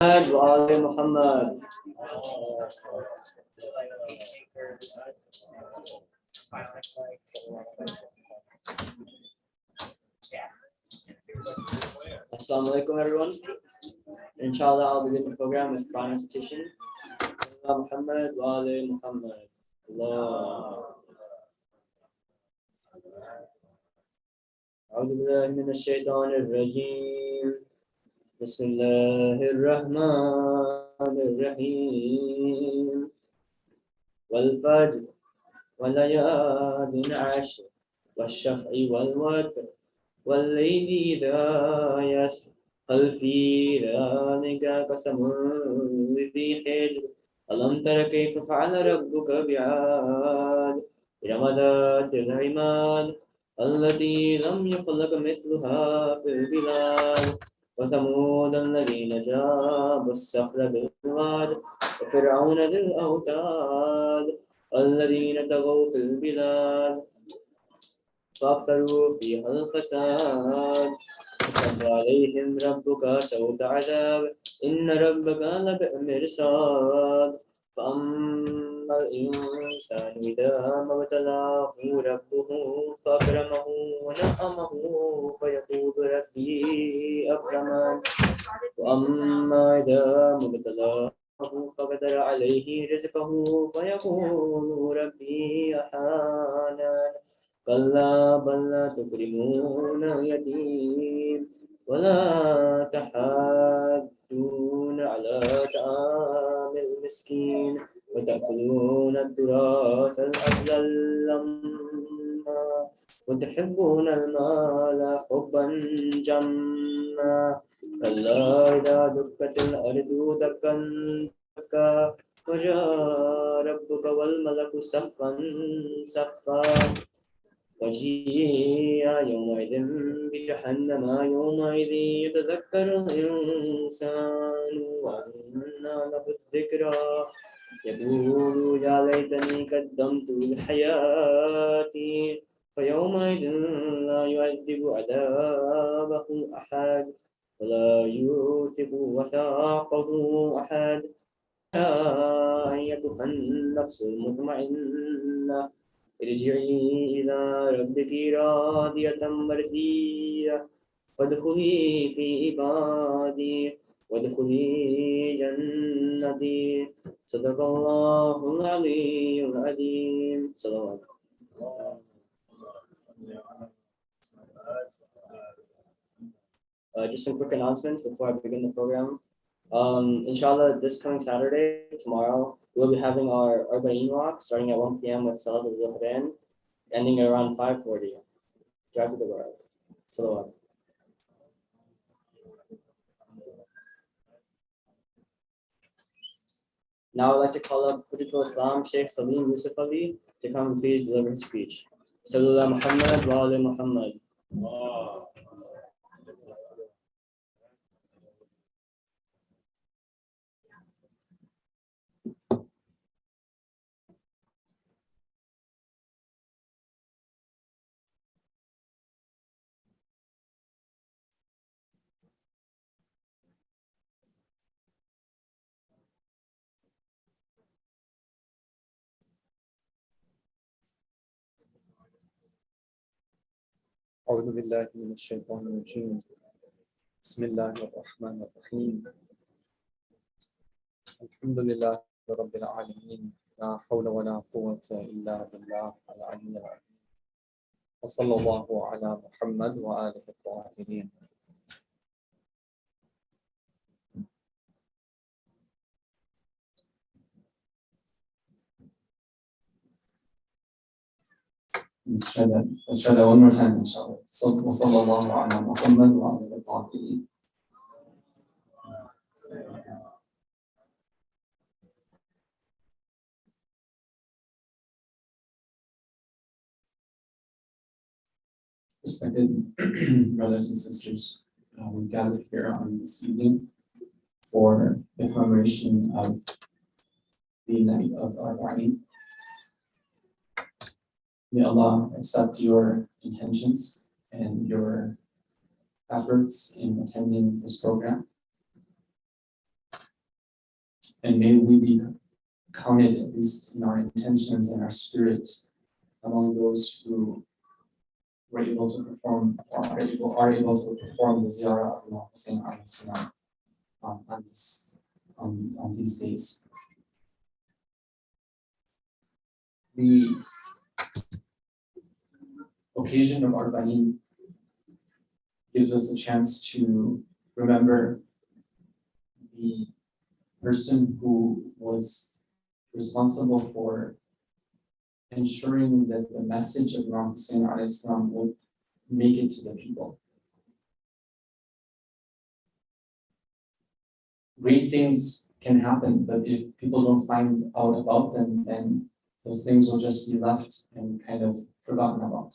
وآل محمد. Assalamu alaikum everyone. Inshallah, I'll begin the program with Quran recitation. Muhammad wa ali Muhammad. Allah. أعوذ بالله من الشيطان الرجيم. بسم الله الرحمن الرحيم. والفجر وليال عشر والشفع والوتر والليل إذا يسر هل في ذلك قسم ذي حجر ألم تر كيف فعل ربك بعاد إرم ذات العماد التي لم يخلق مثلها في البلاد وثمود الذين جابوا الصخر بالواد وفرعون ذي الأوتاد الذين طغوا في البلاد فأكثروا فيها الفساد فصب عليهم ربك سوط عذاب إن ربك لبالمرصاد فأما الإنسان إذا ما ابتلاه ربه فأكرمه ونعمه فيقول ربي أكرمن وأما إذا ما ابتلاه فقدر عليه رزقه فيقول ربي أهانن كلا بل لا تكرمون اليتيم ولا تحاضون على طعام المسكين وتأكلون التراث الأكل لما وتحبون المال حبا جما كلا إذا دكت الأرض دكا دكا وجاء ربك والملك صفا صفا وجيء يومئذ بجهنم يومئذ يتذكر الإنسان وأنى له الذكرى يقول يا ليتني قدمت لحياتي فيومئذ لا يعذب عذابه أحد ولا يوثق وثاقه أحد يا أيتها النفس المطمئنة ارجعي إلى ربك راضية مرضية وادخلي في عبادي وادخلي جنتي صدق الله العلي العظيم. صلوات. Just some quick announcements before I begin the program. Inshallah, this coming Saturday, tomorrow, we'll be having our Arba'een walk starting at 1 p.m. with Salat al-Zuhrain, ending at around 5:40. Drive to the world. Salawat. Now I'd like to call up Hujjatul Islam Sheikh Salim Yusuf Ali to come and please deliver his speech. Sallallahu Muhammad wa ali Muhammad. أعوذ بالله من الشيطان الرجيم بسم الله الرحمن الرحيم الحمد لله رب العالمين لا حول ولا قوة إلا بالله العلي العظيم وصلى الله على محمد وآله الطاهرين. Let's try that one more time, inshallah. وصلى الله على محمد وآله الطاهرين. Respected brothers and sisters, we gathered here on this evening for the commemoration of the night of Arba'een. May Allah accept your intentions and your efforts in attending this program. And may we be counted, at least in our intentions and our spirits, among those who were able to perform or are able to perform the ziyarah of Imam Hussein alayhi salam on these days. The occasion of Arba'in gives us a chance to remember the person who was responsible for ensuring that the message of Imam Hussein alayhi salam would make it to the people. Great things can happen, but if people don't find out about them, then those things will just be left and kind of forgotten about.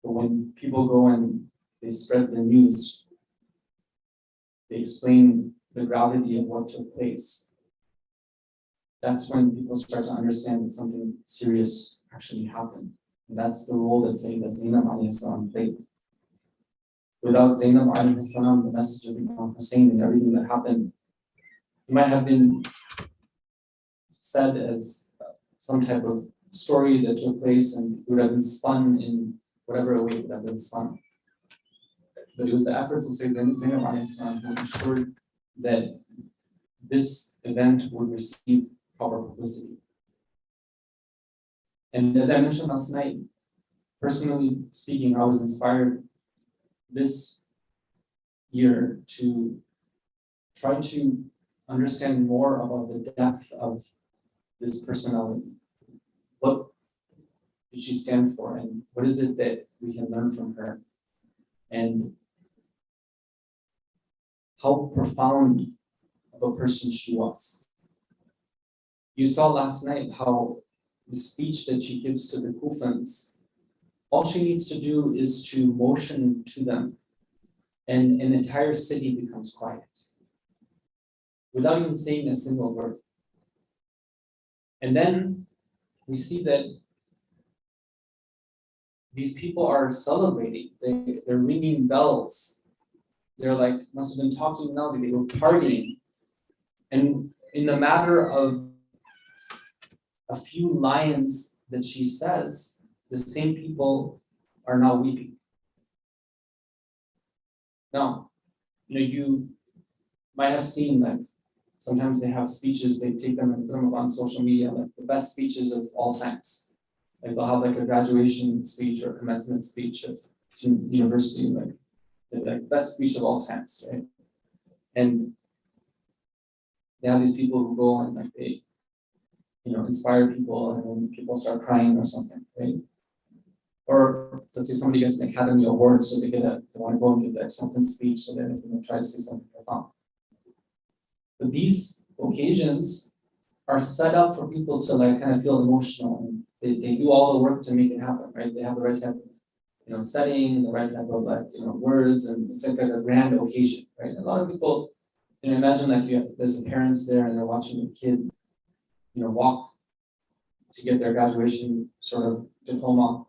But when people go and they spread the news, they explain the gravity of what took place, that's when people start to understand that something serious actually happened. And that's the role that Zainab alayhi salam played. Without Zainab alayhi salam, the message of Imam Hussein and everything that happened, it might have been said as some type of story that took place and it would have been spun in whatever way it would have been spun. But it was the efforts of Zainab alayhi salam who ensured that this event would receive proper publicity. And as I mentioned last night, personally speaking, I was inspired this year to try to understand more about the depth of this personality. What did she stand for, and what is it that we can learn from her? And how profound of a person she was. You saw last night how the speech that she gives to the Kufans, all she needs to do is to motion to them, and an entire city becomes quiet, without even saying a single word. And then we see that these people are celebrating, they're ringing bells. They're like, must have been talking loudly, they were partying. And in the matter of a few lines that she says, the same people are now weeping. Now, you might have seen that sometimes they have speeches, they take them and put them up on social media, like the best speeches of all times. Like they'll have like a graduation speech or commencement speech of some university, like the best speech of all times, right? And they have these people who go and like they, inspire people, and then people start crying or something, right? Or let's say somebody gets an Academy Award, so they want to go and give the acceptance speech, so they try to say something profound. But these occasions are set up for people to like kind of feel emotional, and they do all the work to make it happen, right? They have the right type of setting, the right type of words, and it's like a grand occasion, right? A lot of people, imagine like there's a parents there and they're watching a kid, walk to get their graduation sort of diploma.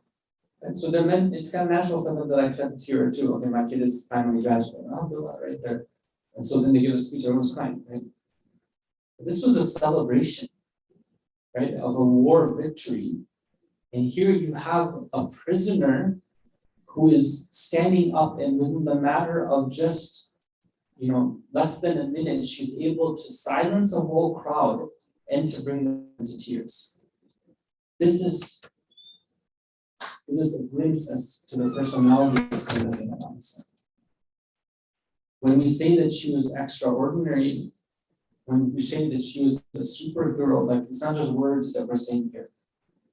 And so it's kind of natural for them to like shed a tear or two. Okay, my kid is finally graduating. I'll do that right there. And so then they give a speech, everyone's crying, right? But this was a celebration, right, of a war victory. And here you have a prisoner who is standing up, and within the matter of just, less than a minute, she's able to silence a whole crowd and to bring them to tears. This is a glimpse as to the personality of Sayyidah Zainab alayhi salam. When we say that she was extraordinary, when we say that she was a superhero, like it's not just words that we're saying here.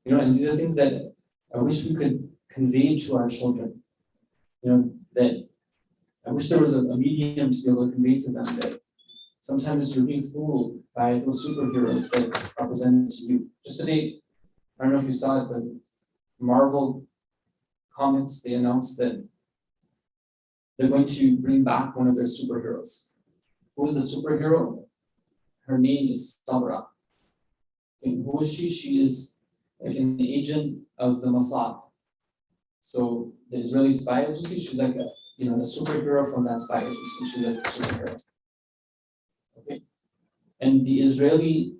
And these are things that I wish we could convey to our children. That I wish there was a medium to be able to convey to them that sometimes you're being fooled by those superheroes that are presented to you. Just today, I don't know if you saw it, but Marvel Comics, they announced that they're going to bring back one of their superheroes. Who is the superhero? Her name is Sabra. And who is she? She is like an agent of the Mossad. So the Israeli spy agency, she's like the superhero from that spy agency. She's like a superhero. Okay. And the Israeli,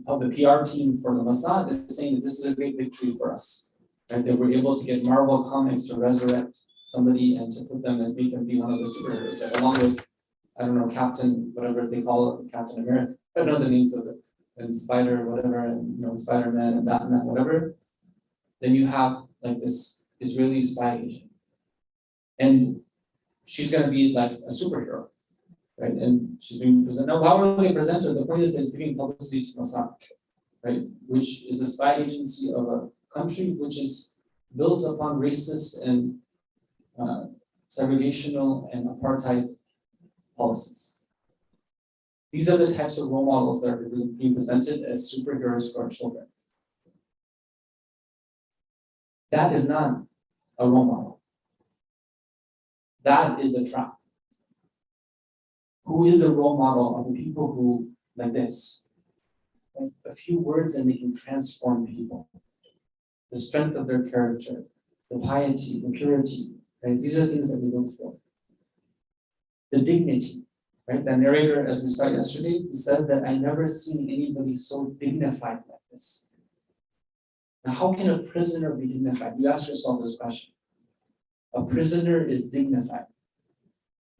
of the PR team for the Mossad is saying that this is a great victory for us, right? That we're able to get Marvel comics to resurrect somebody and to put them and make them be one of the superheroes, like, along with, I don't know, Captain, whatever they call it, Captain America, I don't know the names of it, and Spider, whatever, and Spider-Man and Batman, whatever. Then you have like this Israeli spy agent, and she's gonna be like a superhero, right? And she's being presented. Now, how are we present her? The point is that it's giving publicity to Mossad, right? Which is a spy agency of a country which is built upon racist and segregational and apartheid policies. These are the types of role models that are being presented as superheroes for our children. That is not a role model. That is a trap. Who is a role model of the people who, like this, like a few words and they can transform people. The strength of their character, the piety, the purity, right? These are things that we look for. The dignity, right? The narrator, as we saw yesterday, he says that I never seen anybody so dignified like this. Now, how can a prisoner be dignified? You ask yourself this question. A prisoner is dignified.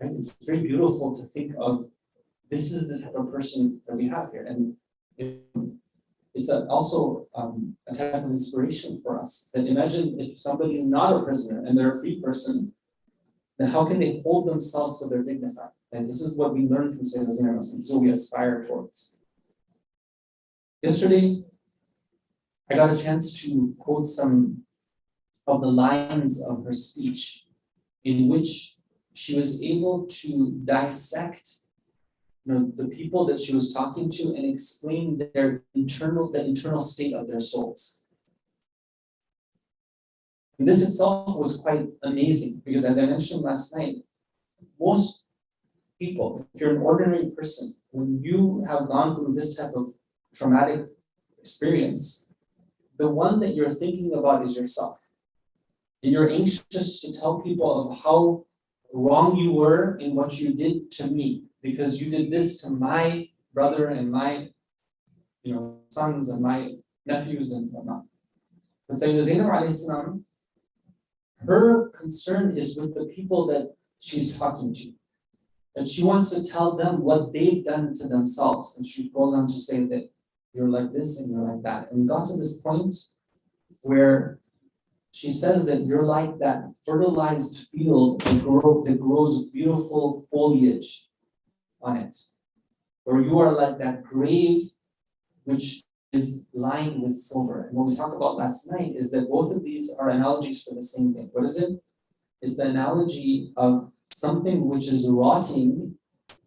Right? It's very beautiful to think of, this is the type of person that we have here. And it's also a type of inspiration for us. That imagine if somebody's not a prisoner and they're a free person, then how can they hold themselves so they're dignified? And this is what we learn from Sayyidina Zainab, and so we aspire towards. Yesterday, I got a chance to quote some of the lines of her speech in which she was able to dissect the people that she was talking to and explain the internal state of their souls. And this itself was quite amazing because, as I mentioned last night, most people, if you're an ordinary person, when you have gone through this type of traumatic experience, the one that you're thinking about is yourself. And you're anxious to tell people of how wrong you were in what you did to me, because you did this to my brother and my sons and my nephews and whatnot. But Sayyidina Zainab alayhi salam, her concern is with the people that she's talking to. And she wants to tell them what they've done to themselves. And she goes on to say that you're like this and you're like that. And we got to this point where she says that you're like that fertilized field that grows beautiful foliage on it. Or you are like that grave which is lined with silver. And what we talked about last night is that both of these are analogies for the same thing. What is it? It's the analogy of something which is rotting,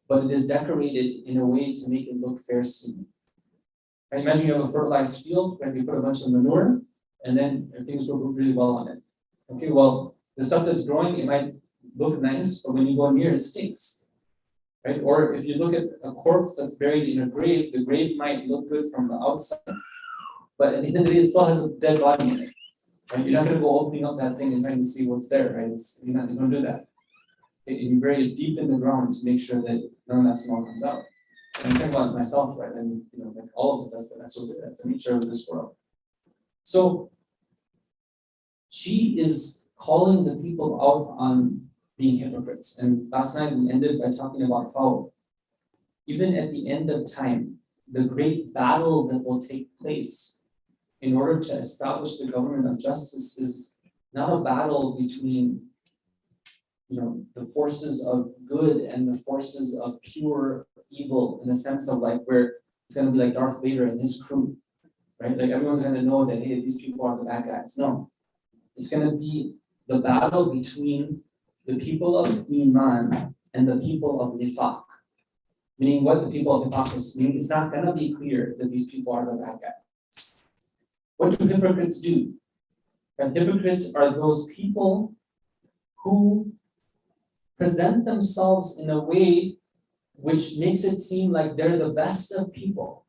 but it is decorated in a way to make it look fair-seeming. I imagine you have a fertilized field where you put a bunch of manure, and then things will look really well on it. Okay, well, the stuff that's growing, it might look nice, but when you go near, it stinks. Right? Or if you look at a corpse that's buried in a grave, the grave might look good from the outside, but at the end of the day, it still has a dead body in it. Right? You're not going to go opening up that thing and trying to see what's there, right? You don't do that. Okay? And you bury it deep in the ground to make sure that none of that smell comes out. And I'm talking about myself, right? And like all of it, that's the nature of this world. So she is calling the people out on being hypocrites. And last night we ended by talking about how even at the end of time, the great battle that will take place in order to establish the government of justice is not a battle between the forces of good and the forces of pure evil, in the sense of like where it's going to be like Darth Vader and his crew, right? Like everyone's going to know that, hey, these people are the bad guys. No, it's going to be the battle between the people of Iman and the people of Nifaq. Meaning what the people of Nifaq is, meaning it's not going to be clear that these people are the bad guys. What do hypocrites do? And hypocrites are those people who present themselves in a way which makes it seem like they're the best of people.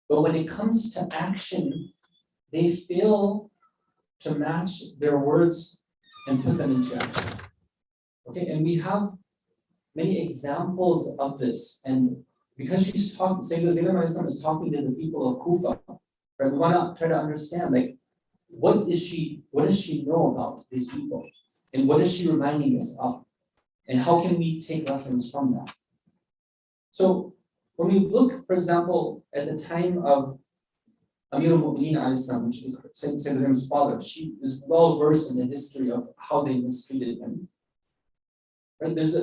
But when it comes to action, they fail to match their words and put them into action. Okay, and we have many examples of this. And because she's talking, Sayyidah Zainab alayhi salam is talking to the people of Kufa, right? We want to try to understand, like, what does she know about these people? And what is she reminding us of? And how can we take lessons from that? So when we look, for example, at the time of Amir al-Mu'mineen alayhi salam, which we Sayyidina Zainab's father, she is well versed in the history of how they mistreated him. Right? There's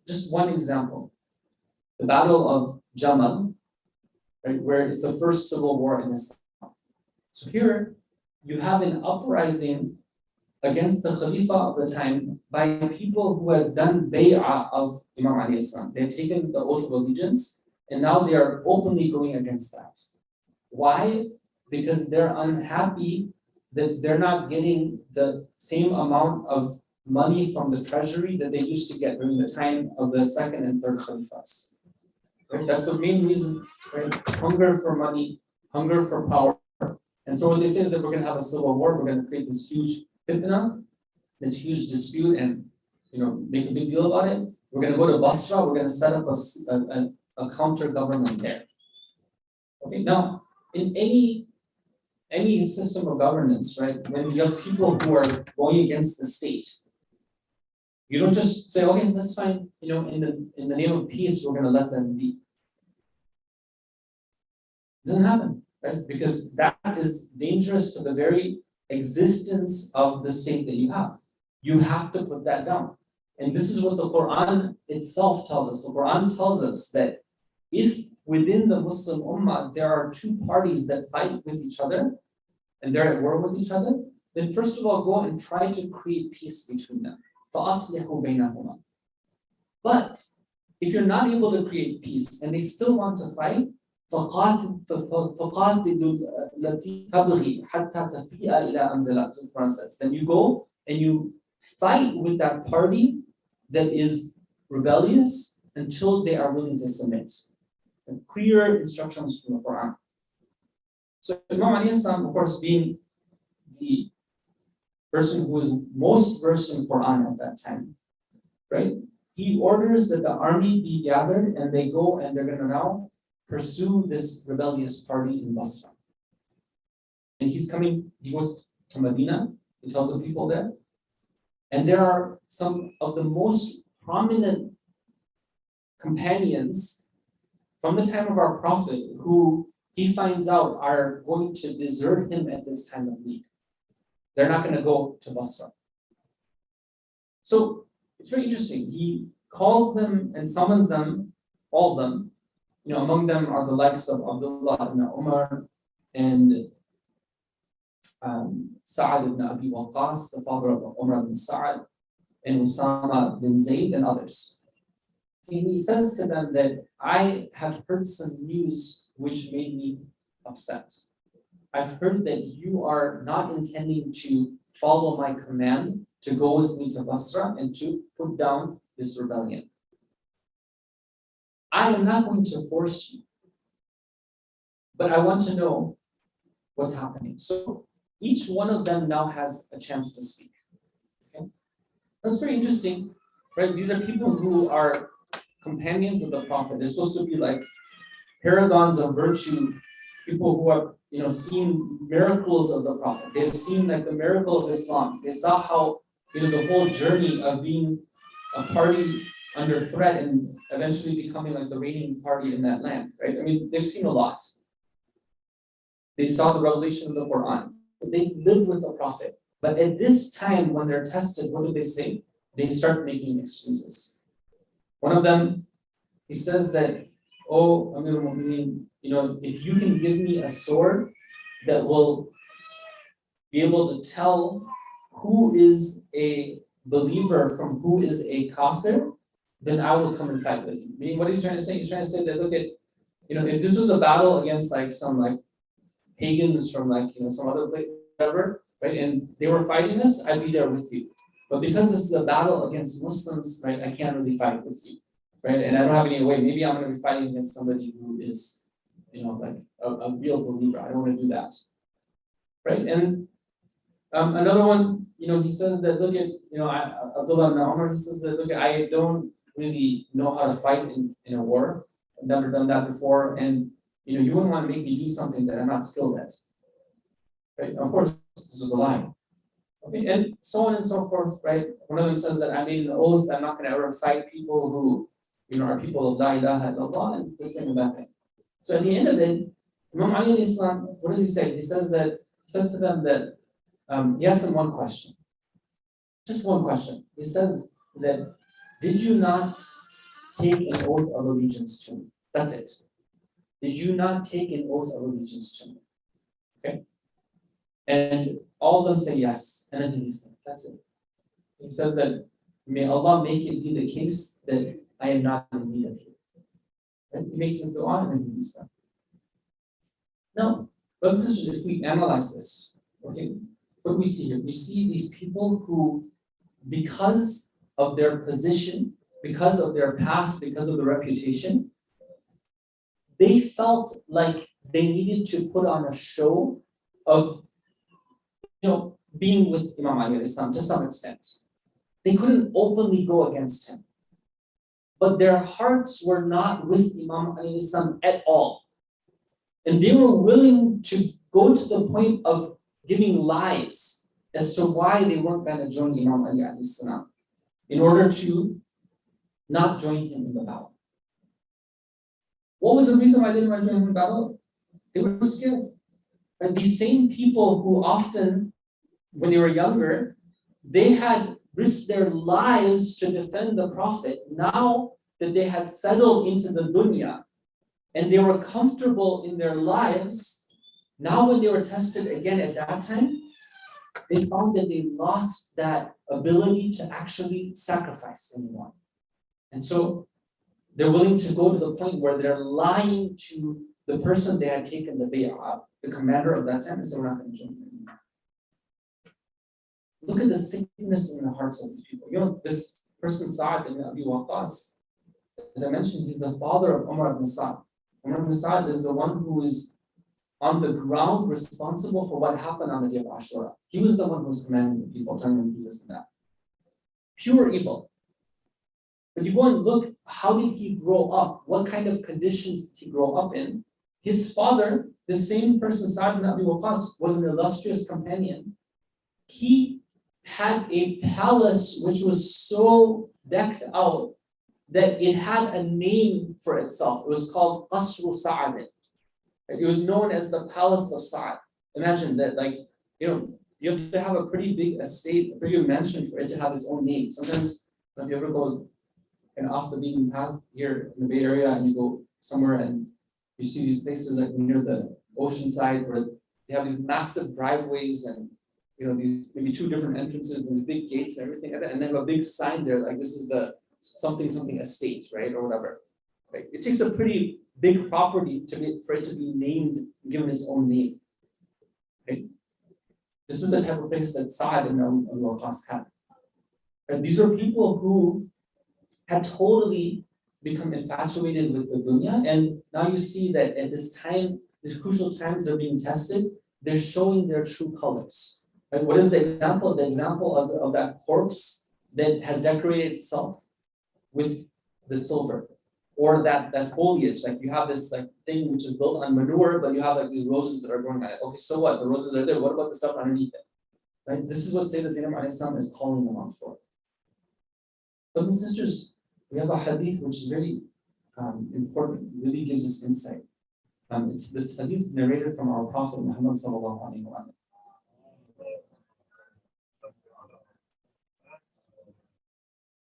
just one example. The Battle of Jamal, right, where it's the first civil war in Islam. So here you have an uprising against the Khalifa of the time by people who had done bay'ah of Imam alayhi salam. They had taken the oath of allegiance and now they are openly going against that. Why? Because they're unhappy that they're not getting the same amount of money from the treasury that they used to get during the time of the second and third Khalifas. Right? That's the main reason, right? Hunger for money, hunger for power. And so what they say is that we're going to have a civil war, we're going to create this huge fitna, this huge dispute, and make a big deal about it. We're going to go to Basra, we're going to set up a counter government there. Okay, now in any system of governance, right, when you have people who are going against the state, you don't just say, okay, that's fine, in the name of peace, we're going to let them be. It doesn't happen, right? Because that is dangerous to the very existence of the state that you have. You have to put that down. And this is what the Quran itself tells us. The Quran tells us that if within the Muslim Ummah there are two parties that fight with each other and they're at war with each other, then first of all go and try to create peace between them. فَأَصْلِحُوا بَيْنَهُمَا. But if you're not able to create peace and they still want to fight, فَقَاتِلُوا الَّتِي تَبْغِي حَتَّى تَفِيءَ إِلَىٰ أَمْرِ اللَّهِ. So the Quran says, then you go and you fight with that party that is rebellious until they are willing to submit. And clear instructions from the Quran. So Imam alayhi salam, of course, being the person who was most versed in Quran at that time, right? He orders that the army be gathered and they go and they're going to now pursue this rebellious party in Basra. And he goes to Medina, he tells the people there, and there are some of the most prominent companions from the time of our Prophet who he finds out are going to desert him at this time of need. They're not going to go to Basra. So it's very interesting. He calls them and summons them, all of them. Among them are the likes of Abdullah ibn Umar and Sa'ad ibn Abi Waqqas, the father of Umar ibn Sa'ad, and Usama bin Zayd and others. And he says to them that I have heard some news which made me upset. I've heard that you are not intending to follow my command to go with me to Basra and to put down this rebellion. I am not going to force you, but I want to know what's happening. So each one of them now has a chance to speak. Okay? That's very interesting, right? These are people who are companions of the Prophet. They're supposed to be like paragons of virtue, people who have seen miracles of the Prophet. They've seen like the miracle of Islam. They saw how the whole journey of being a party under threat and eventually becoming like the reigning party in that land, right? I mean, they've seen a lot. They saw the revelation of the Quran. They lived with the Prophet. But at this time, when they're tested, what do they say? They start making excuses. One of them, he says that, oh, Amir al-Mu'mineen, if you can give me a sword that will be able to tell who is a believer from who is a kafir, then I will come and fight with you. Meaning, what he's trying to say? He's trying to say that, look at, if this was a battle against like some pagans from some other place, whatever, right? And they were fighting us, I'd be there with you. But because this is a battle against Muslims, right? I can't really fight with you, right? And I don't have any way. Maybe I'm going to be fighting against somebody who is, like a real believer. I don't want to do that, right? And another one, he says that, look at, Abdullah ibn Umar, he says that, look, I don't really know how to fight in a war. I've never done that before, and you wouldn't want to make me do something that I'm not skilled at. Right? Of course, this was a lie. Okay, and so on and so forth, right? One of them says that I made an oath that I'm not going to ever fight people who, are people of La ilaha illallah, and this thing and that thing. So at the end of it, Imam Ali in Islam, what does he say? He says to them that he asked them one question. Just one question. He says that, did you not take an oath of allegiance to me? That's it. Did you not take an oath of allegiance to me? Okay? And all of them say yes. And then he leaves them. That's it. He says that, may Allah make it be the case that I am not in need of you. And he makes his dua and then he leaves them. Now, brothers and sisters, if we analyze this, okay, what we see here, we see these people who, because of their position, because of their past, because of their reputation, they felt like they needed to put on a show of, being with Imam Ali to some extent. They couldn't openly go against him. But their hearts were not with Imam Ali at all. And they were willing to go to the point of giving lies as to why they weren't going to join Imam Ali in order to not join him in the battle. What was the reason why they didn't want to join him in the battle? They were scared. And these same people who often, when they were younger, they had risked their lives to defend the Prophet. Now that they had settled into the dunya and they were comfortable in their lives, now when they were tested again at that time, they found that they lost that ability to actually sacrifice anyone. And so they're willing to go to the point where they're lying to the person they had taken the bay'ah, the commander of that time, and said, we're not going to join you anymore. Look at the sickness in the hearts of these people. This person, Sa'd ibn Abi Waqqas, as I mentioned, he's the father of Umar ibn Sa'd. Umar ibn Sa'd is the one who is on the ground responsible for what happened on the day of Ashura. He was the one who was commanding the people, telling them to do this and that. Pure evil. But you go and look, how did he grow up? What kind of conditions did he grow up in? His father, the same person, Sa'd ibn Abi Waqqas, was an illustrious companion. He had a palace which was so decked out that it had a name for itself. It was called Qasru Sa'd. It was known as the Palace of Sa'd. Imagine that, you have to have a pretty big estate, a pretty big mansion for it to have its own name. Sometimes, if you ever go off the beaten path here in the Bay Area and you go somewhere and you see these places like near the ocean side where they have these massive driveways and these maybe two different entrances and these big gates and everything like that, and they have a big sign there like this is the something estate, right, or whatever. Right? It takes a pretty big property for it to be named, given its own name. Right? This is the type of place that Sa'd and Abi Waqqas had. And these are people who had totally become infatuated with the dunya, and now you see that at this time, these crucial times they're being tested, they're showing their true colors. Right? What is the example? The example of that corpse that has decorated itself with the silver, or that foliage. Like you have this thing which is built on manure, but you have these roses that are growing on it. Okay, so what? The roses are there. What about the stuff underneath it? Right? This is what Sayyidina Zainab alayhi salam is calling them out for. Brothers and sisters, we have a hadith which is very important, really gives us insight. It's this hadith narrated from our Prophet Muhammad sallallahu alaihi wasallam.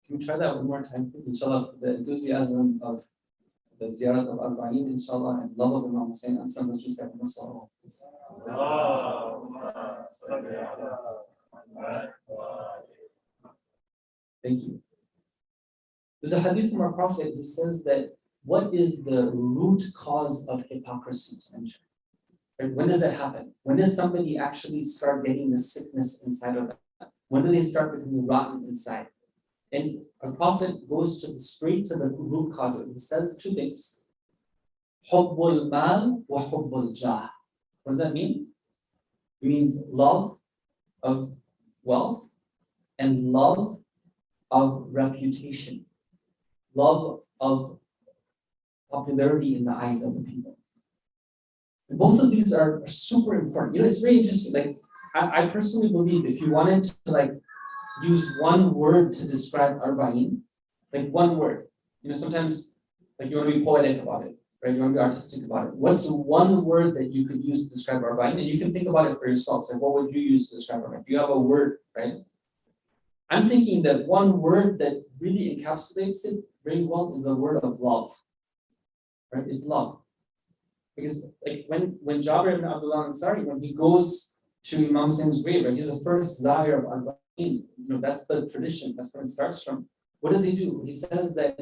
Can we try that one more time, please? Inshallah, the enthusiasm of the ziyarat of Arba'in, inshallah, and love of Imam Hussein, and some respect for Sallallahu Thank you. There's a hadith from our Prophet. He says that what is the root cause of hypocrisy to mention? Right? When does that happen? When does somebody actually start getting the sickness inside of them? When do they start becoming rotten inside? And our Prophet goes straight to the root cause of it. He says two things. Hubbul mal wa hubbul jah. What does that mean? It means love of wealth and love of reputation. love of popularity in the eyes of the people. And both of these are super important. It's very interesting. Like I personally believe if you wanted to like use one word to describe Arba'in, like one word, sometimes like you want to be poetic about it, right? You want to be artistic about it. What's one word that you could use to describe Arba'in? And you can think about it for yourselves. Like what would you use to describe Arba'in? Do you have a word, right? I'm thinking that one word that really encapsulates it very well is the word of love, right? It's love. Because like when Jabir ibn Abdullah Ansari, when he goes to Imam Hussein's grave, right, he's the first Zahir of Arba'in. That's the tradition, that's where it starts from. What does he do? He says that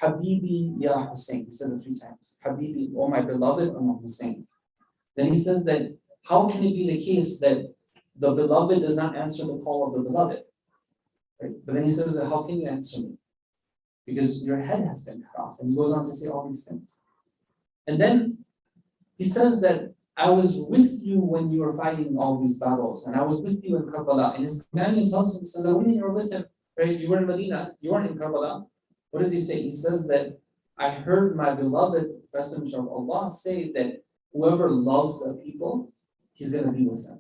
Habibi ya Hussein. He said it 3 times. Habibi, oh my beloved Imam Hussein. Then he says that how can it be the case that the beloved does not answer the call of the beloved? Right? But then he says that how can you answer me? Because your head has been cut off. And he goes on to say all these things. And then he says that I was with you when you were fighting all these battles, and I was with you in Karbala. And his companion tells him, he says, when you were with him, right? You were in Medina, you weren't in Karbala. What does he say? He says that I heard my beloved Messenger of Allah say that whoever loves a people, he's going to be with them.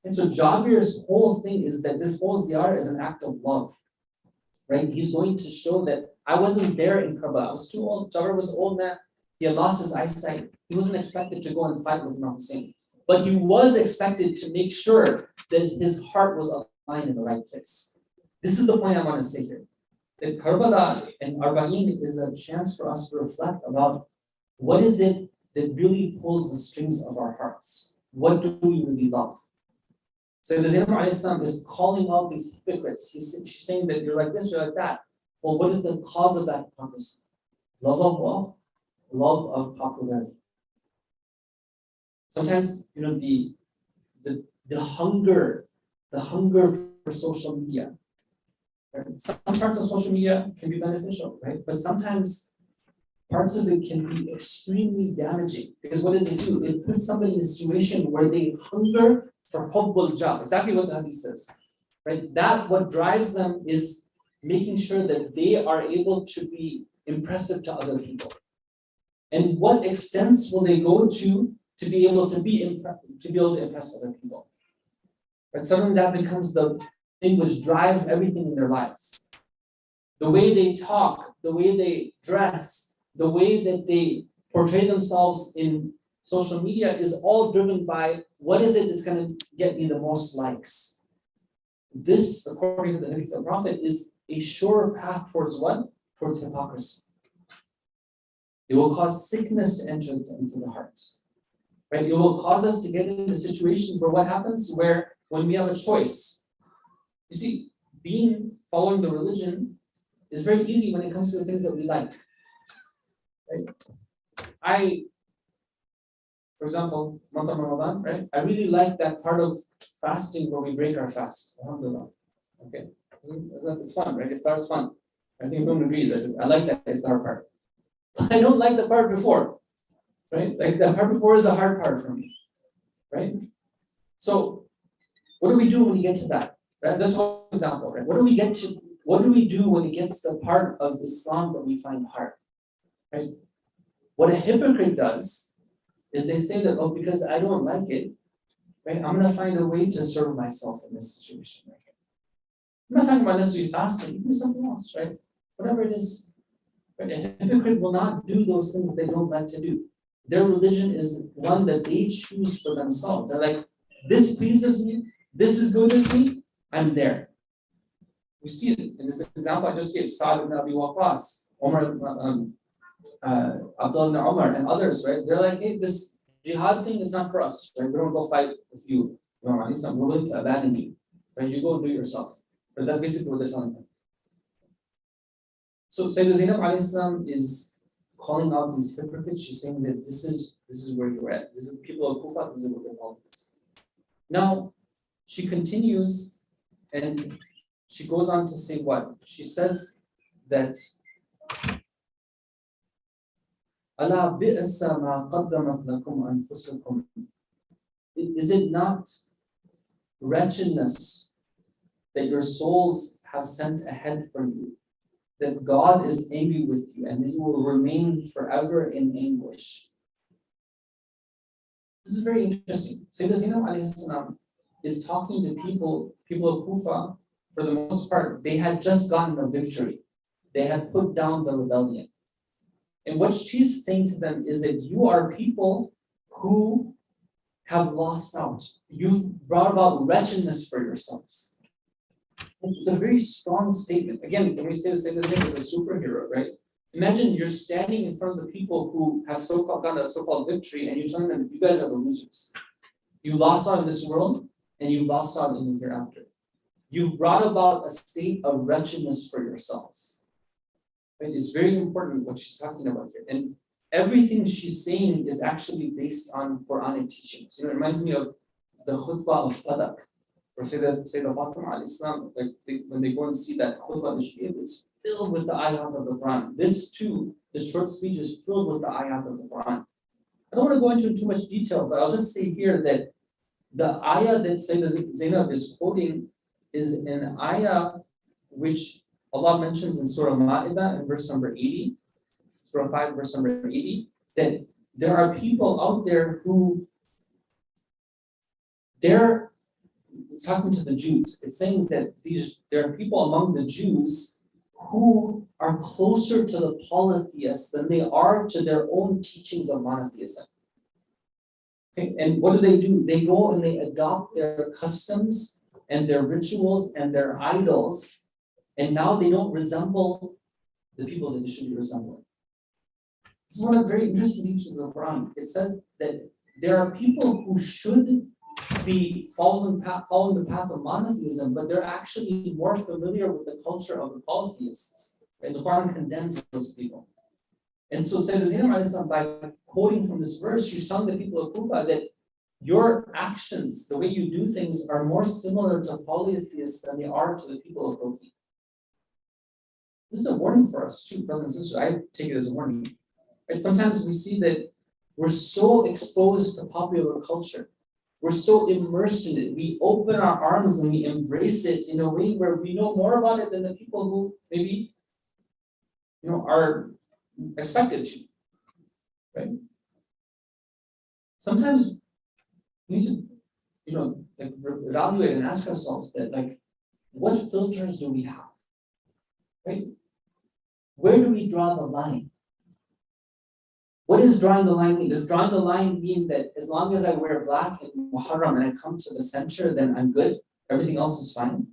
And so Jabir's whole thing is that this whole ziyarah is an act of love, right? He's going to show that I wasn't there in Karbala. I was too old. Jabir was old man. He had lost his eyesight. He wasn't expected to go and fight with Imam Hussein. But he was expected to make sure that his heart was aligned in the right place. This is the point I want to say here. That Karbala and Arba'in is a chance for us to reflect about what is it that really pulls the strings of our hearts. What do we really love? So the Zainab ﷺ is calling out these hypocrites. She's saying that you're like this, you're like that. Well, what is the cause of that hypocrisy? Love of wealth, love of popularity. Sometimes, the hunger for social media. Right? Some parts of social media can be beneficial, right? But sometimes parts of it can be extremely damaging. Because what does it do? It puts somebody in a situation where they hunger for hubbul jah, exactly what the hadith says. Right? That what drives them is making sure that they are able to be impressive to other people. And what extents will they go to be able to impress other people? But suddenly that becomes the thing which drives everything in their lives. The way they talk, the way they dress, the way that they portray themselves in social media is all driven by what is it that's going to get me the most likes. This, according to the hadith of the Prophet, is a sure path towards what? Towards hypocrisy. It will cause sickness to enter into the heart. Right? It will cause us to get into situations where what happens? Where when we have a choice, you see, following the religion is very easy when it comes to the things that we like. Right? For example, month of Ramadan, right? I really like that part of fasting where we break our fast. Alhamdulillah. Okay. It's fun, right? Iftar is fun. I think everyone agrees that I like that iftar part. I don't like the part before, right? Like the part before is the hard part for me, right? So, what do we do when we get to that? Right? That's one example, right? What do we do when it gets to the part of Islam that we find hard, right? What a hypocrite does is they say that, because I don't like it, right? I'm gonna find a way to serve myself in this situation right here. I'm not talking about necessarily fasting. You can do something else, right? Whatever it is. But a hypocrite will not do those things they don't like to do. Their religion is one that they choose for themselves. They're like, this pleases me, this is good with me, I'm there. We see it in this example I just gave, Sa'd ibn Abi Waqqas, Abdullah ibn Umar, and others, right? They're like, hey, this jihad thing is not for us, right? We don't go fight with you. We're willing to abandon you, right? You go do it yourself. But that's basically what they're telling them. So Sayyidina Zainab alayhi salam is calling out these hypocrites. She's saying that this is where you're at. This is people of Kufa, this is what they're calling this. Now, she continues and she goes on to say what? She says that أَلَا بِئْسَ مَا قَدَّمَتْ لَكُمْ أَنفُسُكُمْ. Is it not wretchedness that your souls have sent ahead for you? that God is angry with you and that you will remain forever in anguish. This is very interesting. Sayyidina Zainab alayhi salam is talking to people of Kufa, for the most part, they had just gotten a victory. They had put down the rebellion. And what she's saying to them is that you are people who have lost out. You've brought about wretchedness for yourselves. It's a very strong statement. Again, when we say the same thing as a superhero, right? Imagine you're standing in front of the people who have so-called gotten a so-called victory, and you're telling them, you guys are the losers. You lost out in this world, and you lost out in the hereafter. You've brought about a state of wretchedness for yourselves. Right? It's very important what she's talking about here. And everything she's saying is actually based on Quranic teachings. It reminds me of the khutbah of Fadak, or Sayyidah Fatima al-Islam, when they go and see that khutbah, it's filled with the ayat of the Quran. This too, the short speech is filled with the ayat of the Quran. I don't want to go into too much detail, but I'll just say here that the ayah that Sayyidah Zainab is quoting is an ayah which Allah mentions in Surah Ma'idah in verse number 80, Surah 5, verse number 80, that there are people out there who it's talking to the Jews. It's saying that there are people among the Jews who are closer to the polytheists than they are to their own teachings of monotheism. Okay, and what do? They go and they adopt their customs and their rituals and their idols, and now they don't resemble the people that they should be resembling. This is one of the very interesting teachings of the Quran. It says that there are people who should be following the path of monotheism, but they're actually more familiar with the culture of the polytheists. And the Quran condemns those people. And so Sayyidah Zainab, by quoting from this verse, she's telling the people of Kufa that your actions, the way you do things, are more similar to polytheists than they are to the people of Tawheed. This is a warning for us too, brothers and sisters. I take it as a warning. Right? Sometimes we see that we're so exposed to popular culture. We're so immersed in it. We open our arms and we embrace it in a way where we know more about it than the people who maybe, are expected to. Right? Sometimes we need to, evaluate and ask ourselves that, what filters do we have? Right? Where do we draw the line? What does drawing the line mean? Does drawing the line mean that as long as I wear black in Moharram and I come to the center, then I'm good? Everything else is fine?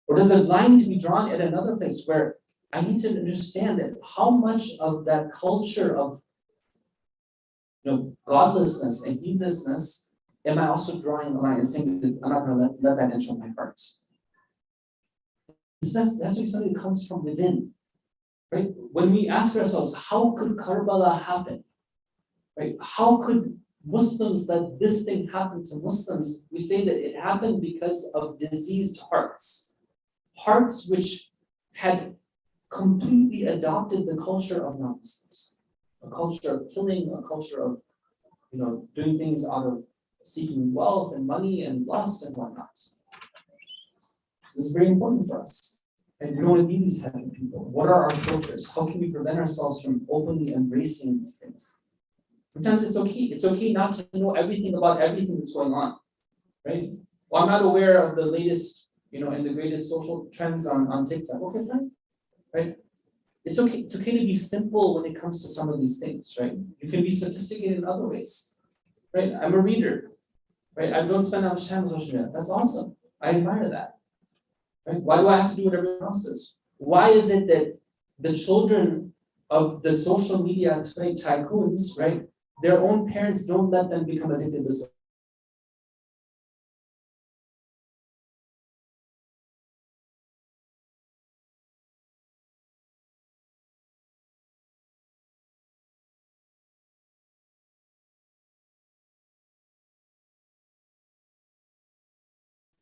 Or does the line need to be drawn at another place where I need to understand that how much of that culture of godlessness and heedlessness am I also drawing the line and saying that I'm not going to let that enter my heart? This has to be something that comes from within. Right? When we ask ourselves, how could Karbala happen? Right? How could Muslims, that this thing happened to Muslims? We say that it happened because of diseased hearts. Hearts which had completely adopted the culture of non-Muslims. A culture of killing, a culture of doing things out of seeking wealth and money and lust and whatnot. This is very important for us. And we don't want to be these type of people. What are our filters? How can we prevent ourselves from openly embracing these things? Sometimes it's okay. It's okay not to know everything about everything that's going on, right? Well, I'm not aware of the latest, and the greatest social trends on TikTok. Okay, fine, right? It's okay. It's okay to be simple when it comes to some of these things, right? You can be sophisticated in other ways, right? I'm a reader, right? I don't spend that much time on social media. That's awesome. I admire that. Right? Why do I have to do what everyone else does? Why is it that the children of the social media tycoons, right, their own parents don't let them become addicted to social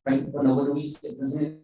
right? Well, now what do we say? Doesn't it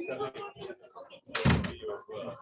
You as well.